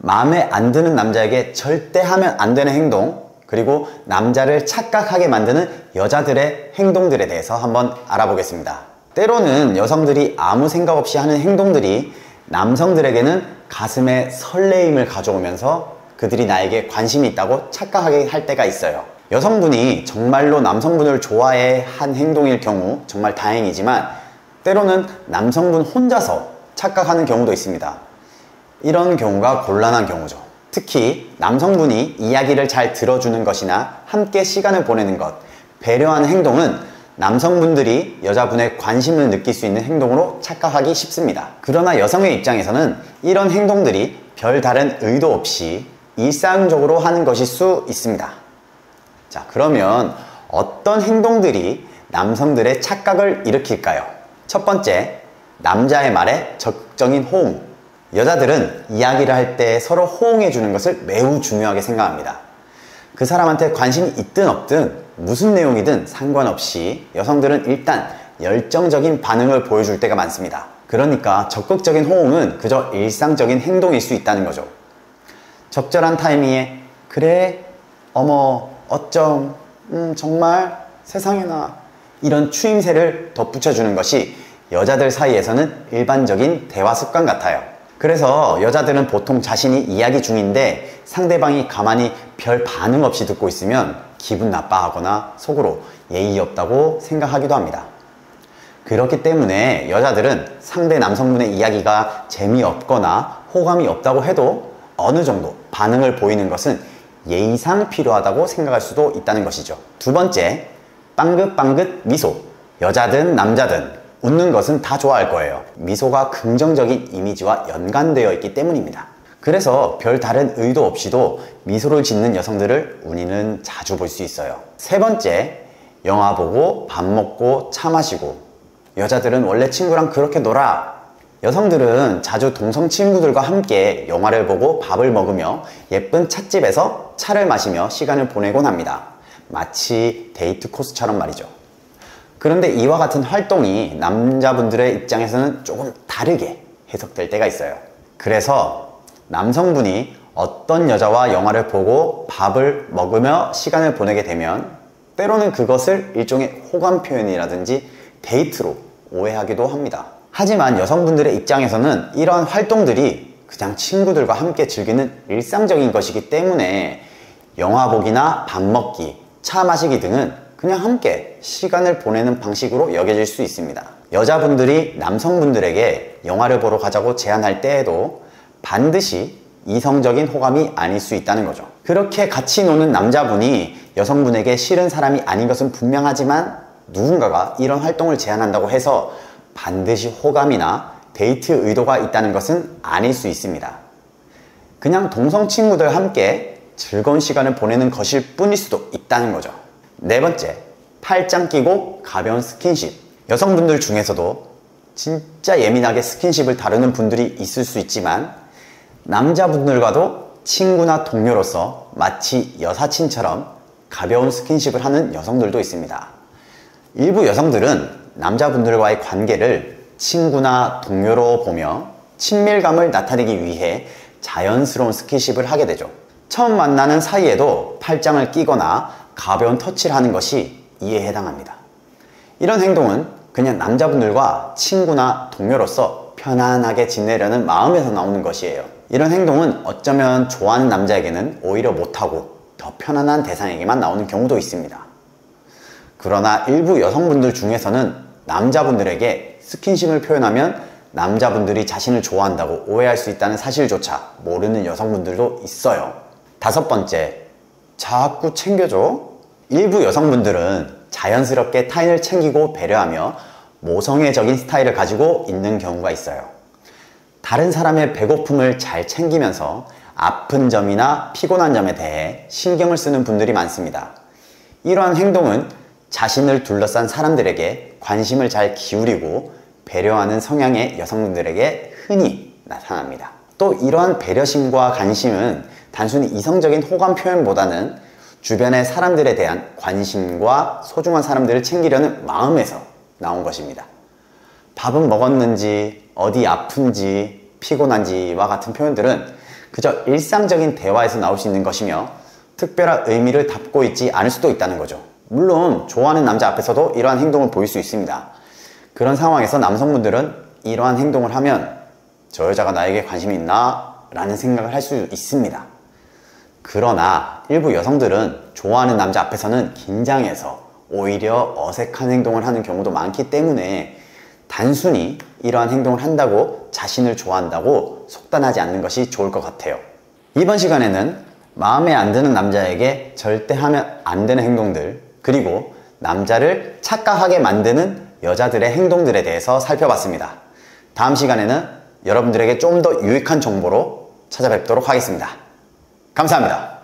마음에 안 드는 남자에게 절대 하면 안 되는 행동, 그리고 남자를 착각하게 만드는 여자들의 행동들에 대해서 한번 알아보겠습니다. 때로는 여성들이 아무 생각 없이 하는 행동들이 남성들에게는 가슴에 설레임을 가져오면서 그들이 나에게 관심이 있다고 착각하게 할 때가 있어요. 여성분이 정말로 남성분을 좋아해 한 행동일 경우 정말 다행이지만, 때로는 남성분 혼자서 착각하는 경우도 있습니다. 이런 경우가 곤란한 경우죠. 특히 남성분이 이야기를 잘 들어주는 것이나 함께 시간을 보내는 것, 배려하는 행동은 남성분들이 여자분의 관심을 느낄 수 있는 행동으로 착각하기 쉽습니다. 그러나 여성의 입장에서는 이런 행동들이 별다른 의도 없이 일상적으로 하는 것일 수 있습니다. 자, 그러면 어떤 행동들이 남성들의 착각을 일으킬까요? 첫 번째, 남자의 말에 적극적인 호응. 여자들은 이야기를 할 때 서로 호응해 주는 것을 매우 중요하게 생각합니다. 그 사람한테 관심이 있든 없든 무슨 내용이든 상관없이 여성들은 일단 열정적인 반응을 보여줄 때가 많습니다. 그러니까 적극적인 호응은 그저 일상적인 행동일 수 있다는 거죠. 적절한 타이밍에 그래, 어머, 어쩜, 정말, 세상에나, 이런 추임새를 덧붙여주는 것이 여자들 사이에서는 일반적인 대화 습관 같아요. 그래서 여자들은 보통 자신이 이야기 중인데 상대방이 가만히 별 반응 없이 듣고 있으면 기분 나빠하거나 속으로 예의 없다고 생각하기도 합니다. 그렇기 때문에 여자들은 상대 남성분의 이야기가 재미없거나 호감이 없다고 해도 어느 정도 반응을 보이는 것은 예의상 필요하다고 생각할 수도 있다는 것이죠. 두 번째, 빵긋빵긋 미소. 여자든 남자든 웃는 것은 다 좋아할 거예요. 미소가 긍정적인 이미지와 연관되어 있기 때문입니다. 그래서 별 다른 의도 없이도 미소를 짓는 여성들을 우리는 자주 볼 수 있어요. 세 번째, 영화 보고 밥 먹고 차 마시고. 여자들은 원래 친구랑 그렇게 놀아. 여성들은 자주 동성 친구들과 함께 영화를 보고 밥을 먹으며 예쁜 찻집에서 차를 마시며 시간을 보내곤 합니다. 마치 데이트 코스처럼 말이죠. 그런데 이와 같은 활동이 남자분들의 입장에서는 조금 다르게 해석될 때가 있어요. 그래서 남성분이 어떤 여자와 영화를 보고 밥을 먹으며 시간을 보내게 되면 때로는 그것을 일종의 호감 표현이라든지 데이트로 오해하기도 합니다. 하지만 여성분들의 입장에서는 이러한 활동들이 그냥 친구들과 함께 즐기는 일상적인 것이기 때문에 영화 보기나 밥 먹기, 차 마시기 등은 그냥 함께 시간을 보내는 방식으로 여겨질 수 있습니다. 여자분들이 남성분들에게 영화를 보러 가자고 제안할 때에도 반드시 이성적인 호감이 아닐 수 있다는 거죠. 그렇게 같이 노는 남자분이 여성분에게 싫은 사람이 아닌 것은 분명하지만 누군가가 이런 활동을 제안한다고 해서 반드시 호감이나 데이트 의도가 있다는 것은 아닐 수 있습니다. 그냥 동성 친구들 함께 즐거운 시간을 보내는 것일 뿐일 수도 있다는 거죠. 네 번째, 팔짱 끼고 가벼운 스킨십. 여성분들 중에서도 진짜 예민하게 스킨십을 다루는 분들이 있을 수 있지만 남자분들과도 친구나 동료로서 마치 여사친처럼 가벼운 스킨십을 하는 여성들도 있습니다. 일부 여성들은 남자분들과의 관계를 친구나 동료로 보며 친밀감을 나타내기 위해 자연스러운 스킨십을 하게 되죠. 처음 만나는 사이에도 팔짱을 끼거나 가벼운 터치를 하는 것이 이에 해당합니다. 이런 행동은 그냥 남자분들과 친구나 동료로서 편안하게 지내려는 마음에서 나오는 것이에요. 이런 행동은 어쩌면 좋아하는 남자에게는 오히려 못하고 더 편안한 대상에게만 나오는 경우도 있습니다. 그러나 일부 여성분들 중에서는 남자분들에게 스킨십을 표현하면 남자분들이 자신을 좋아한다고 오해할 수 있다는 사실조차 모르는 여성분들도 있어요. 다섯 번째, 자꾸 챙겨줘. 일부 여성분들은 자연스럽게 타인을 챙기고 배려하며 모성애적인 스타일을 가지고 있는 경우가 있어요. 다른 사람의 배고픔을 잘 챙기면서 아픈 점이나 피곤한 점에 대해 신경을 쓰는 분들이 많습니다. 이러한 행동은 자신을 둘러싼 사람들에게 관심을 잘 기울이고 배려하는 성향의 여성분들에게 흔히 나타납니다. 또 이러한 배려심과 관심은 단순히 이성적인 호감 표현보다는 주변의 사람들에 대한 관심과 소중한 사람들을 챙기려는 마음에서 나온 것입니다. 밥은 먹었는지, 어디 아픈지, 피곤한지와 같은 표현들은 그저 일상적인 대화에서 나올 수 있는 것이며 특별한 의미를 담고 있지 않을 수도 있다는 거죠. 물론 좋아하는 남자 앞에서도 이러한 행동을 보일 수 있습니다. 그런 상황에서 남성분들은 이러한 행동을 하면 저 여자가 나에게 관심이 있나? 라는 생각을 할 수 있습니다. 그러나 일부 여성들은 좋아하는 남자 앞에서는 긴장해서 오히려 어색한 행동을 하는 경우도 많기 때문에 단순히 이러한 행동을 한다고 자신을 좋아한다고 속단하지 않는 것이 좋을 것 같아요. 이번 시간에는 마음에 안 드는 남자에게 절대 하면 안 되는 행동들, 그리고 남자를 착각하게 만드는 여자들의 행동들에 대해서 살펴봤습니다. 다음 시간에는 여러분들에게 좀 더 유익한 정보로 찾아뵙도록 하겠습니다. 감사합니다.